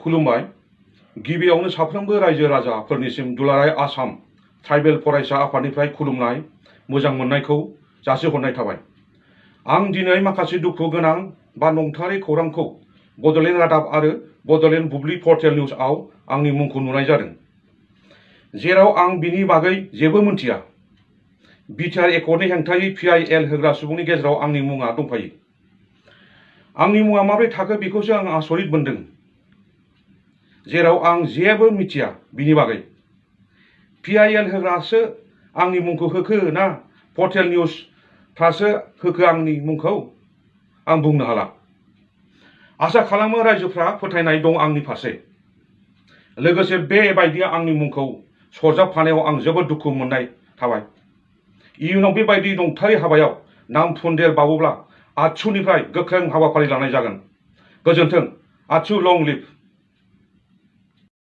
खुलुमबाय। गिबियावनो साफ्रोमबो रायजो राजाफोरनिसिम दुलाराय आसाम ट्राइबेल फरायसा आफादनिफ्राय खुलुमनाय मोजां मोननायखौ जासिहरनाय थाबाय। आं दिनै माखासे दुखु गोनां बा नंथारै खौरांखौ बड'लेण्ड रादाब आरो बड'लेण्ड बुब्लि पर्टेल निउजआव आंनि मुंखौ नुनाय जादों, जेराव आं बिनि बागै जेबो मिन्थिया। बिटिआर एकर्डनि हेंथायै PIL होग्रा सुबुंनि गेजेराव आंनि मुङा दंफायो। आंनि मुङा माबोरै थाखो बेखौसो आं आसरित मोनदों, जेराव आं जेबो मिथिया बिनि बागै। PIL होग्रासो आंनि मुंखौ होखो ना पर्टेल निउजफ्रासो होखो आंनि मुंखौ आं बुंनो हाला। आसा खालामो रायजोफ्रा फोथायनाय दं आंनि फारसे। लोगोसे बेबायदि आंनि मुंखौ सरजाबफानायाव आं जोबोद दुखु मोननाय थाबाय। इयुनाव बेबायदि नंथारै हाबायाव नाम फुनदेरबावोब्ला आत्सुनिफ्राय गोख्रों हाबाफारि लानाय जागोन। गोजोन्थों। आत्सु लं लिभ।